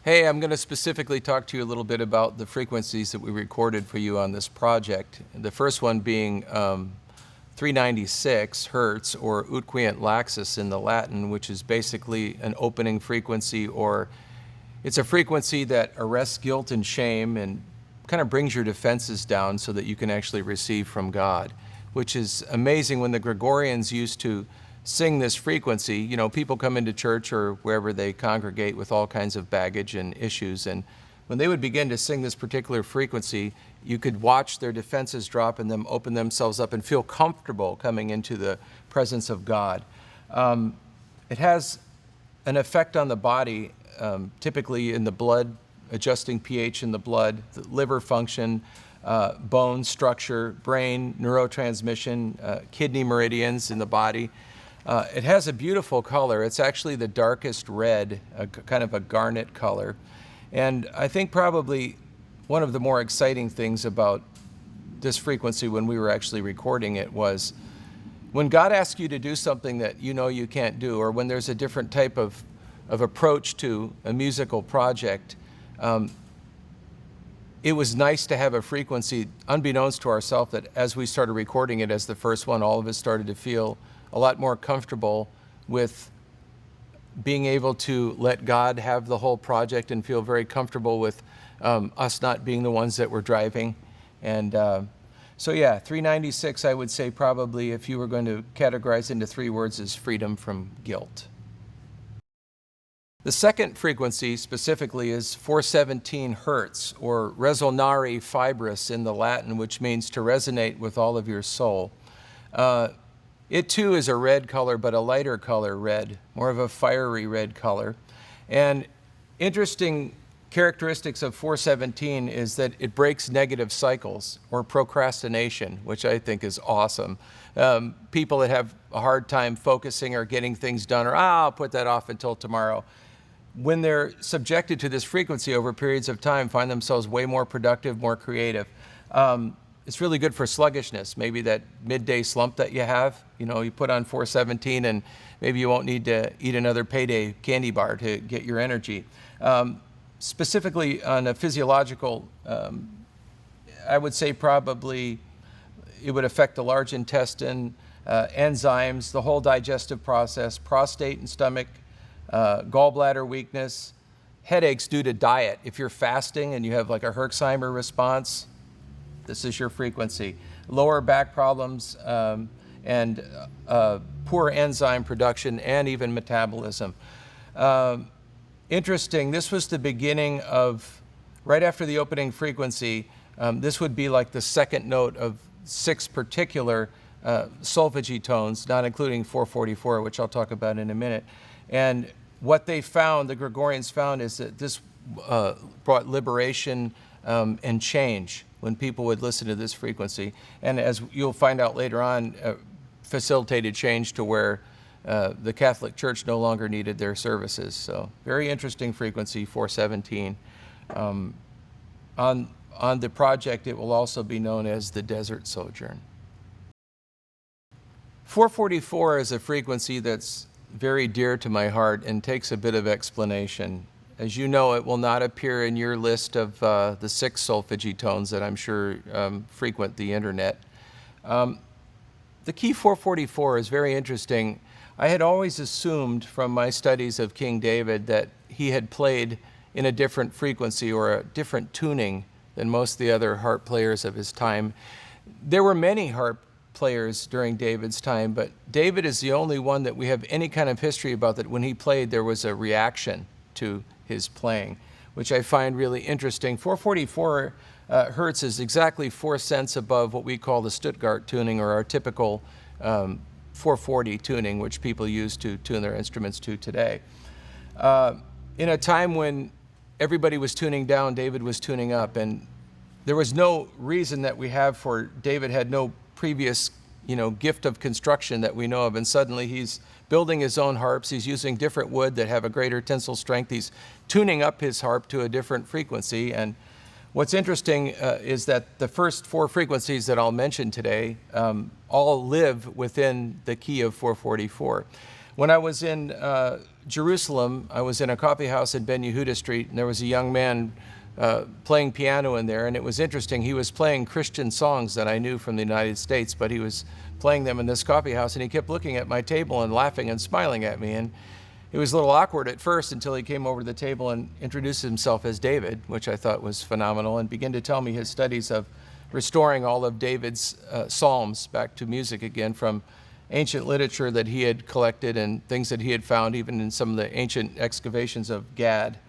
Hey, I'm going to specifically talk to you a little bit about the frequencies that we recorded for you on this project. The first one being 396 Hertz, or ut quient laxus in the Latin, which is basically an opening frequency, or it's a frequency that arrests guilt and shame and kind of brings your defenses down so that you can actually receive from God, which is amazing. When the Gregorians used to sing this frequency, you know, people come into church or wherever they congregate with all kinds of baggage and issues, and when they would begin to sing this particular frequency, you could watch their defenses drop and them open themselves up and feel comfortable coming into the presence of God. It has an effect on the body, typically in the blood, adjusting pH in the blood, the liver function, bone structure, brain, neurotransmission, kidney meridians in the body. It has a beautiful color. It's actually the darkest red, kind of a garnet color. And I think probably one of the more exciting things about this frequency when we were actually recording it was when God asks you to do something that you know you can't do, or when there's a different type of approach to a musical project, it was nice to have a frequency, unbeknownst to ourselves, that as we started recording it as the first one, all of us started to feel a lot more comfortable with being able to let God have the whole project and feel very comfortable with us not being the ones that were driving. And so yeah, 396, I would say probably, if you were going to categorize into 3 words, is freedom from guilt. The second frequency specifically is 417 Hertz, or resonare fibris in the Latin, which means to resonate with all of your soul. It too is a red color, but a lighter color red, more of a fiery red color. And interesting characteristics of 417 is that it breaks negative cycles or procrastination, which I think is awesome. People that have a hard time focusing or getting things done, or I'll put that off until tomorrow, when they're subjected to this frequency over periods of time, find themselves way more productive, more creative. It's really good for sluggishness, maybe that midday slump that you have. You know, you put on 417 and maybe you won't need to eat another payday candy bar to get your energy. Specifically on a physiological, I would say probably it would affect the large intestine, enzymes, the whole digestive process, prostate and stomach, gallbladder weakness, headaches due to diet. If you're fasting and you have like a Herxheimer response, this is your frequency. Lower back problems and poor enzyme production and even metabolism. Interesting, this was the beginning of, right after the opening frequency, this would be like the second note of 6 particular solfeggi tones, not including 444, which I'll talk about in a minute. And what they found, the Gregorians found, is that this brought liberation and change when people would listen to this frequency. And as you'll find out later on, facilitated change to where the Catholic Church no longer needed their services. So very interesting frequency, 417. On the project, it will also be known as the Desert Sojourn. 444 is a frequency that's very dear to my heart and takes a bit of explanation. As you know, it will not appear in your list of the 6 solfeggi tones that I'm sure frequent the internet. The key 444 is very interesting. I had always assumed from my studies of King David that he had played in a different frequency or a different tuning than most of the other harp players of his time. There were many harp players during David's time, but David is the only one that we have any kind of history about that when he played there was a reaction to his playing, which I find really interesting. 444 Hertz is exactly 4 cents above what we call the Stuttgart tuning, or our typical 440 tuning, which people use to tune their instruments to today. In a time when everybody was tuning down, David was tuning up, and there was no reason that we have for David had no previous, gift of construction that we know of, and suddenly he's building his own harps. He's using different wood that have a greater tensile strength. He's tuning up his harp to a different frequency. And what's interesting is that the first 4 frequencies that I'll mention today all live within the key of 444. When I was in Jerusalem, I was in a coffee house in Ben Yehuda Street, and there was a young man playing piano in there, and it was interesting. He was playing Christian songs that I knew from the United States, but he was playing them in this coffee house, and he kept looking at my table and laughing and smiling at me. And it was a little awkward at first until he came over to the table and introduced himself as David, which I thought was phenomenal, and began to tell me his studies of restoring all of David's psalms back to music again from ancient literature that he had collected and things that he had found even in some of the ancient excavations of Gad.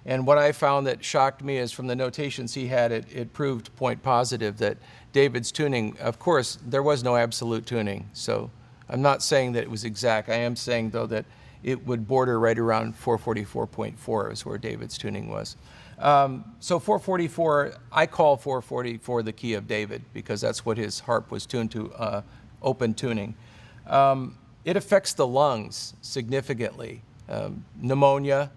And what I found that shocked me is from the notations he had, it proved point positive that David's tuning, of course, there was no absolute tuning. So I'm not saying that it was exact. I am saying, though, that it would border right around 444.4 is where David's tuning was. So 444, I call 444 the key of David because that's what his harp was tuned to, open tuning. It affects the lungs significantly. Pneumonia,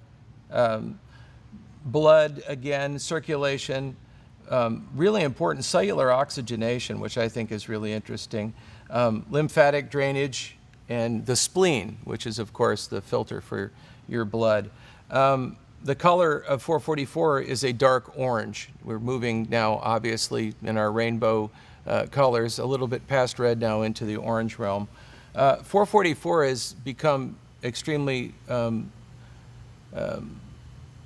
blood, again, circulation, really important cellular oxygenation, which I think is really interesting, lymphatic drainage, and the spleen, which is, of course, the filter for your blood. The color of 444 is a dark orange. We're moving now, obviously, in our rainbow colors, a little bit past red now into the orange realm. 444 has become extremely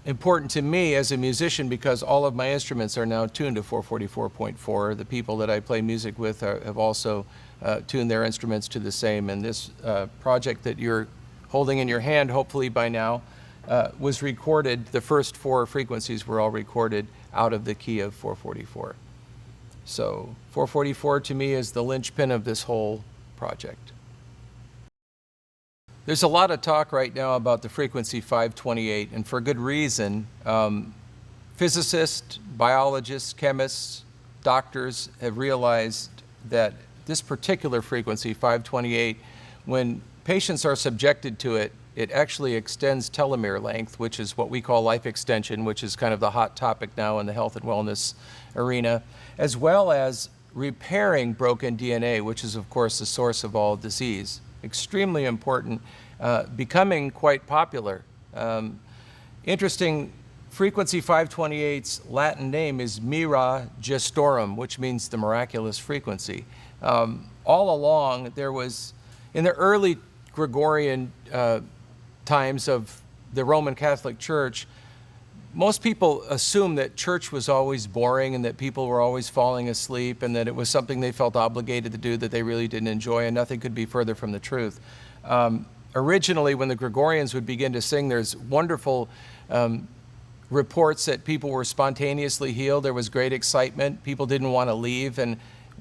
important to me as a musician because all of my instruments are now tuned to 444.4. The people that I play music with have also tuned their instruments to the same. And this project that you're holding in your hand, hopefully by now, was recorded. The first 4 frequencies were all recorded out of the key of 444. So 444 to me is the linchpin of this whole project. There's a lot of talk right now about the frequency 528, and for good reason. Physicists, biologists, chemists, doctors have realized that this particular frequency, 528, when patients are subjected to it, it actually extends telomere length, which is what we call life extension, which is kind of the hot topic now in the health and wellness arena, as well as repairing broken DNA, which is, of course, the source of all disease. Extremely important, becoming quite popular. Interesting, frequency 528's Latin name is Mira Gestorum, which means the miraculous frequency. All along, there was, in the early Gregorian times of the Roman Catholic Church, most people assumed that church was always boring and that people were always falling asleep and that it was something they felt obligated to do that they really didn't enjoy, and nothing could be further from the truth. Originally, when the Gregorians would begin to sing, there's wonderful reports that people were spontaneously healed. There was great excitement. People didn't want to leave. And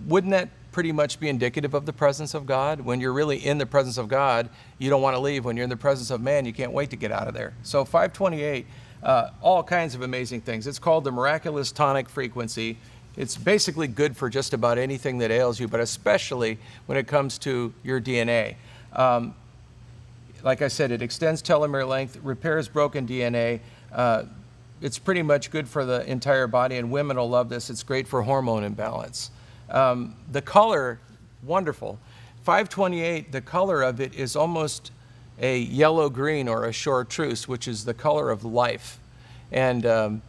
wouldn't that pretty much be indicative of the presence of God? When you're really in the presence of God, you don't want to leave. When you're in the presence of man, you can't wait to get out of there. So 528, all kinds of amazing things. It's called the Miraculous Tonic frequency. It's basically good for just about anything that ails you, but especially when it comes to your DNA. Like I said, it extends telomere length, repairs broken DNA. It's pretty much good for the entire body, and women will love this. It's great for hormone imbalance. The color, wonderful. 528, the color of it is almost a yellow-green or a chartreuse, which is the color of life. And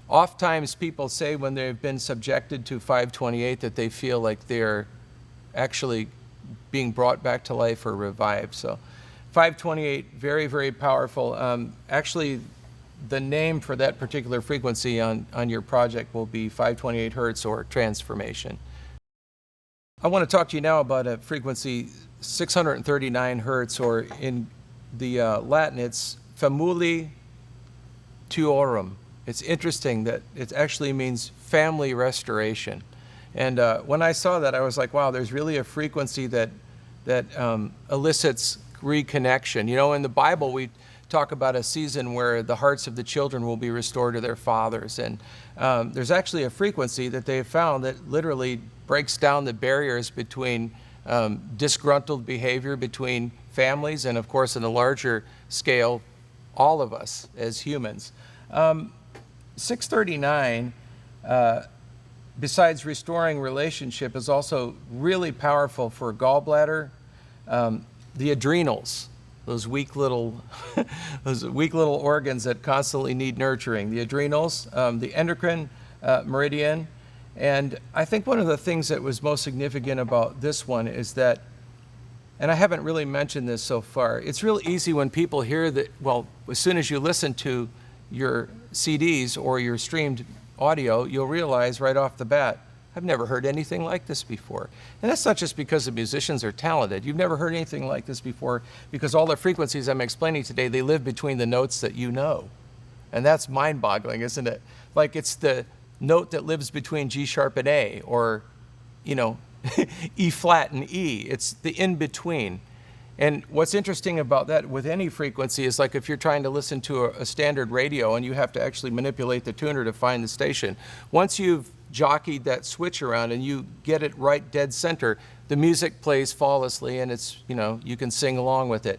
oftentimes people say when they've been subjected to 528 that they feel like they're actually being brought back to life or revived. So 528, very, very powerful. Actually, the name for that particular frequency on your project will be 528 Hertz or transformation. I want to talk to you now about a frequency 639 Hertz, or in the Latin, it's famuli tuorum. It's interesting that it actually means family restoration. And when I saw that, I was like, wow, there's really a frequency that elicits reconnection. You know, in the Bible, we talk about a season where the hearts of the children will be restored to their fathers. And there's actually a frequency that they have found that literally breaks down the barriers between disgruntled behavior between families and, of course, in a larger scale, all of us as humans. 639, besides restoring relationship, is also really powerful for gallbladder, the adrenals. those weak little, those weak little organs that constantly need nurturing, the adrenals, the endocrine meridian. And I think one of the things that was most significant about this one is that, and I haven't really mentioned this so far, it's real easy when people hear that, well, as soon as you listen to your CDs or your streamed audio, you'll realize right off the bat, I've never heard anything like this before. And that's not just because the musicians are talented. You've never heard anything like this before because all the frequencies I'm explaining today, they live between the notes that you know. And that's mind-boggling, isn't it? Like it's the note that lives between G sharp and A, or, you know, E flat and E. It's the in-between. And what's interesting about that with any frequency is like if you're trying to listen to a standard radio and you have to actually manipulate the tuner to find the station. Once you've jockeyed that switch around and you get it right dead center, the music plays flawlessly and it's, you know, you can sing along with it.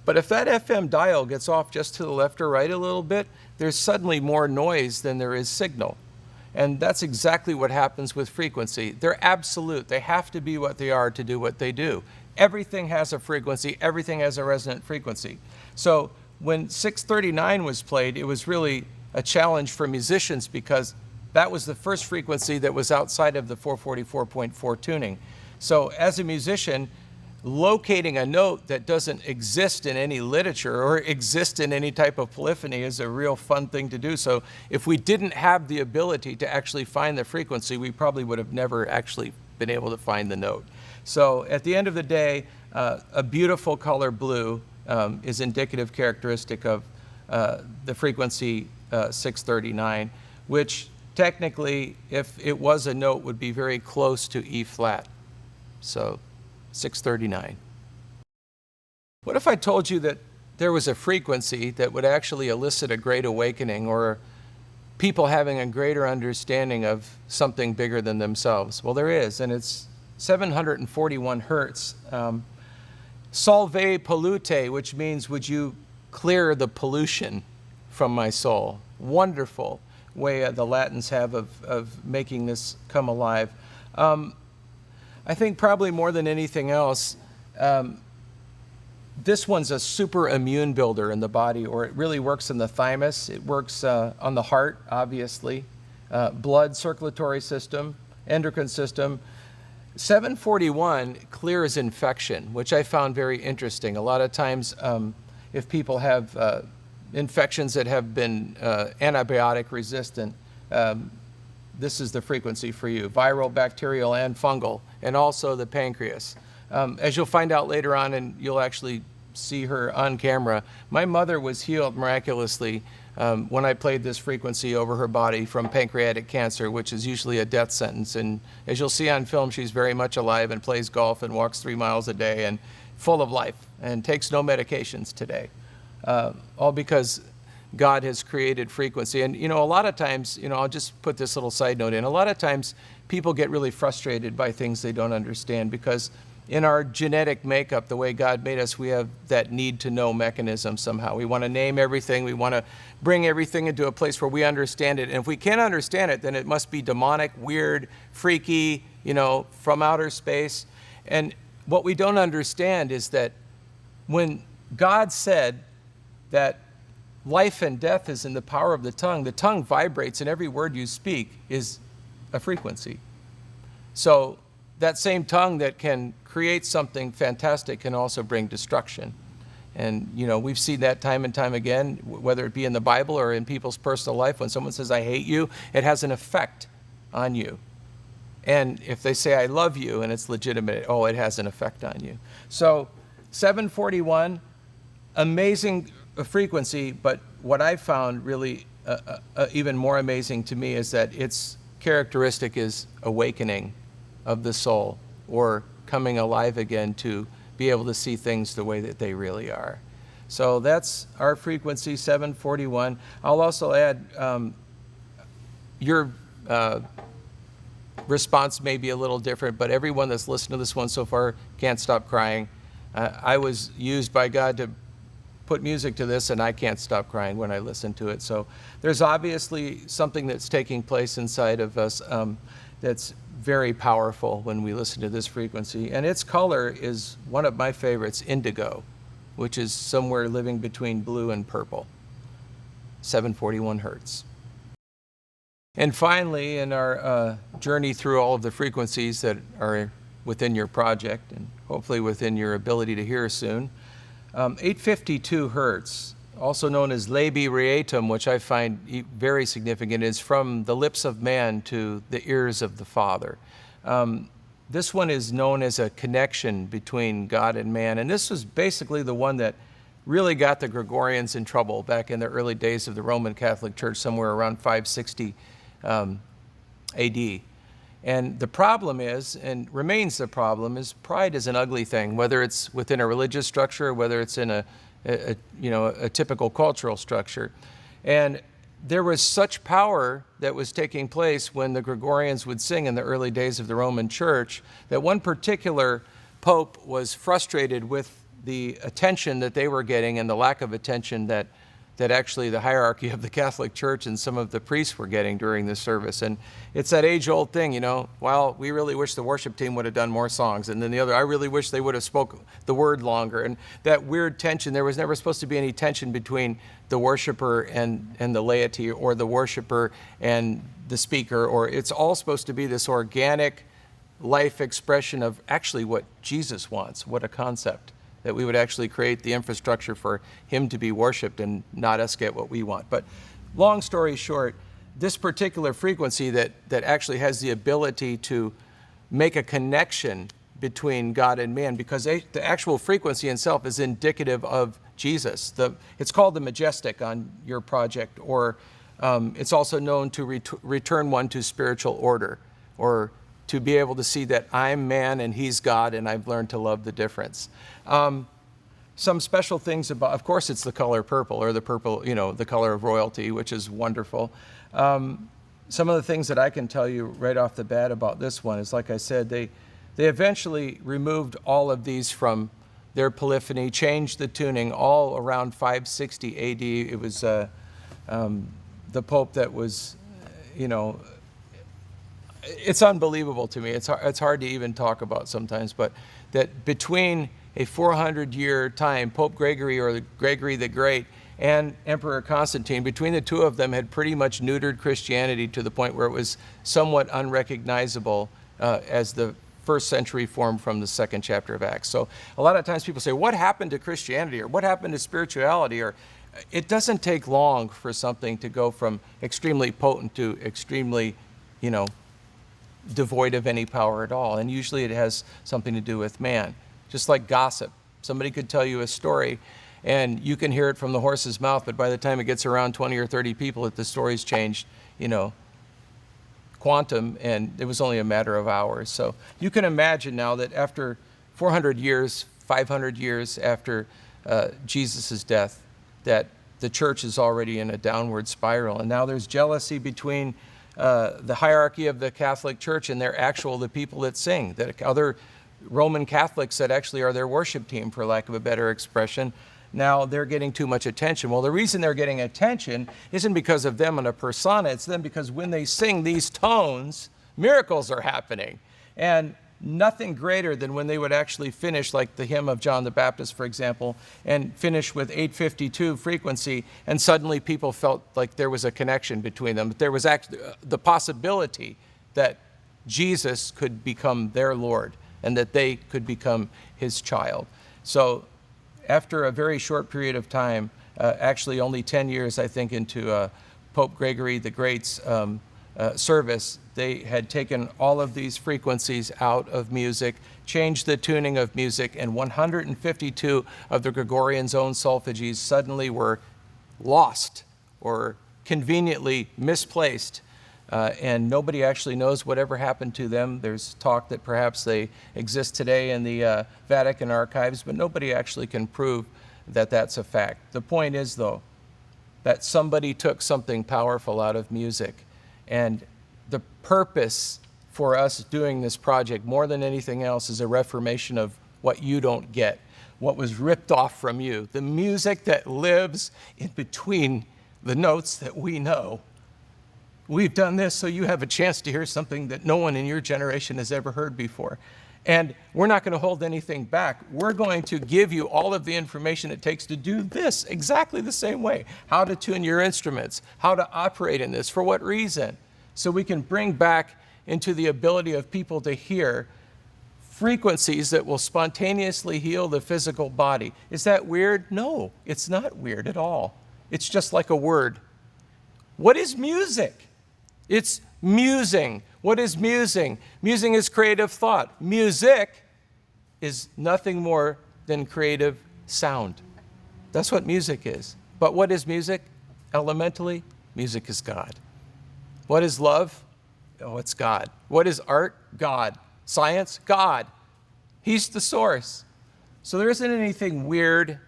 But if that FM dial gets off just to the left or right a little bit, there's suddenly more noise than there is signal. And that's exactly what happens with frequency. They're absolute. They have to be what they are to do what they do. Everything has a frequency. Everything has a resonant frequency. So when 639 was played, it was really a challenge for musicians because that was the first frequency that was outside of the 444.4 tuning. So as a musician, locating a note that doesn't exist in any literature or exist in any type of polyphony is a real fun thing to do. So if we didn't have the ability to actually find the frequency, we probably would have never actually been able to find the note. So at the end of the day, a beautiful color blue is indicative characteristic of the frequency 639, which technically, if it was a note, would be very close to E flat. So 639. What if I told you that there was a frequency that would actually elicit a great awakening or people having a greater understanding of something bigger than themselves? Well, there is, and it's 741 Hertz. Solve pollute, which means would you clear the pollution from my soul? Wonderful way the Latins have of making this come alive. I think probably more than anything else, this one's a super immune builder in the body, or it really works in the thymus. It works on the heart, obviously, blood circulatory system, endocrine system. 741 clears infection, which I found very interesting. A lot of times, if people have infections that have been antibiotic resistant, this is the frequency for you. Viral, bacterial, and fungal, and also the pancreas. As you'll find out later on, and you'll actually see her on camera, my mother was healed miraculously when I played this frequency over her body from pancreatic cancer, which is usually a death sentence. And as you'll see on film, she's very much alive and plays golf and walks 3 miles a day and full of life and takes no medications today. All because God has created frequency. And, you know, a lot of times, you know, I'll just put this little side note in. A lot of times people get really frustrated by things they don't understand because in our genetic makeup, the way God made us, we have that need to know mechanism somehow. We want to name everything. We want to bring everything into a place where we understand it. And if we can't understand it, then it must be demonic, weird, freaky, you know, from outer space. And what we don't understand is that when God said that life and death is in the power of the tongue vibrates and every word you speak is a frequency. So that same tongue that can create something fantastic can also bring destruction. And, you know, we've seen that time and time again, whether it be in the Bible or in people's personal life. When someone says, I hate you, it has an effect on you. And if they say, I love you, and it's legitimate, oh, it has an effect on you. So 741, amazing frequency, but what I found really even more amazing to me is that its characteristic is awakening of the soul, or coming alive again to be able to see things the way that they really are. So that's our frequency, 741. I'll also add, your response may be a little different, but everyone that's listened to this one so far can't stop crying. I was used by God to put music to this, and I can't stop crying when I listen to it. So there's obviously something that's taking place inside of us that's very powerful when we listen to this frequency. And its color is one of my favorites, indigo. which is somewhere living between blue and purple, 741 Hertz. And finally, in our journey through all of the frequencies that are within your project and hopefully within your ability to hear soon, 852 Hertz, also known as Labi Rietum, which I find very significant, is from the lips of man to the ears of the Father. This one is known as a connection between God and man, and this was basically the one that really got the Gregorians in trouble back in the early days of the Roman Catholic Church, somewhere around 560 AD. And the problem is, and remains the problem, is pride is an ugly thing, whether it's within a religious structure or whether it's in a typical cultural structure. And there was such power that was taking place when the Gregorians would sing in the early days of the Roman Church that one particular pope was frustrated with the attention that they were getting and the lack of attention that actually the hierarchy of the Catholic Church and some of the priests were getting during the service. And it's that age-old thing, well, we really wish the worship team would have done more songs. And then the other, I really wish they would have spoke the word longer. And that weird tension, there was never supposed to be any tension between the worshiper and the laity, or the worshiper and the speaker, or it's all supposed to be this organic life expression of actually what Jesus wants. What a concept. That we would actually create the infrastructure for him to be worshiped and not us get what we want. But long story short, this particular frequency that actually has the ability to make a connection between God and man, because the actual frequency itself is indicative of Jesus. It's called the majestic on your project, or it's also known to return one to spiritual order, or to be able to see that I'm man and he's God, and I've learned to love the difference. Some special things about, of course, it's the color purple, or the purple, the color of royalty, which is wonderful. Some of the things that I can tell you right off the bat about this one is, like I said, they eventually removed all of these from their polyphony, changed the tuning all around 560 AD. It was the Pope that was, it's unbelievable to me. It's hard to even talk about sometimes, but that between a 400-year time, Pope Gregory, or Gregory the Great, and Emperor Constantine, between the two of them had pretty much neutered Christianity to the point where it was somewhat unrecognizable as the first century form from the second chapter of Acts. So a lot of times people say, what happened to Christianity, or what happened to spirituality? Or it doesn't take long for something to go from extremely potent to extremely, devoid of any power at all. And usually it has something to do with man. Just like gossip. Somebody could tell you a story and you can hear it from the horse's mouth, but by the time it gets around 20 or 30 people, the story's changed, quantum, and it was only a matter of hours. So you can imagine now that after 400 years, 500 years after Jesus' death, that the church is already in a downward spiral. And now there's jealousy between the hierarchy of the Catholic Church and the people that sing, that other Roman Catholics that actually are their worship team, for lack of a better expression, now they're getting too much attention. Well, the reason they're getting attention isn't because of them and a persona, it's them because when they sing these tones, miracles are happening. And nothing greater than when they would actually finish, like the hymn of John the Baptist, for example, and finish with 852 frequency, and suddenly people felt like there was a connection between them. There was actually the possibility that Jesus could become their Lord, and that they could become his child. So after a very short period of time, actually only 10 years, I think, into Pope Gregory the Great's service, they had taken all of these frequencies out of music, changed the tuning of music, and 152 of the Gregorian's own solfeges suddenly were lost or conveniently misplaced. And nobody actually knows whatever happened to them. There's talk that perhaps they exist today in the Vatican archives, but nobody actually can prove that that's a fact. The point is, though, that somebody took something powerful out of music. And the purpose for us doing this project, more than anything else, is a reformation of what you don't get, what was ripped off from you, the music that lives in between the notes that we know. We've done this so you have a chance to hear something that no one in your generation has ever heard before. And we're not going to hold anything back. We're going to give you all of the information it takes to do this exactly the same way. How to tune your instruments, how to operate in this, for what reason. So we can bring back into the ability of people to hear frequencies that will spontaneously heal the physical body. Is that weird? No, it's not weird at all. It's just like a word. What is music? It's musing. What is musing? Musing is creative thought. Music is nothing more than creative sound. That's what music is. But what is music? Elementally, music is God. What is love? Oh, it's God. What is art? God. Science? God. He's the source. So there isn't anything weird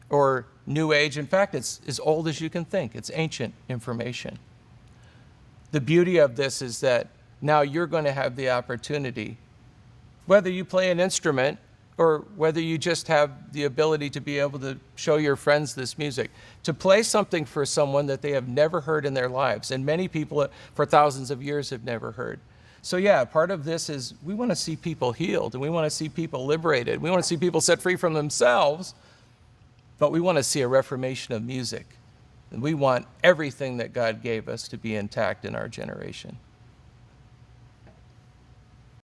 or new age. In fact, it's as old as you can think. It's ancient information. The beauty of this is that now you're going to have the opportunity, whether you play an instrument or whether you just have the ability to be able to show your friends this music, to play something for someone that they have never heard in their lives. And many people for thousands of years have never heard. So yeah, part of this is we want to see people healed and we want to see people liberated. We want to see people set free from themselves, but we want to see a reformation of music. And we want everything that God gave us to be intact in our generation.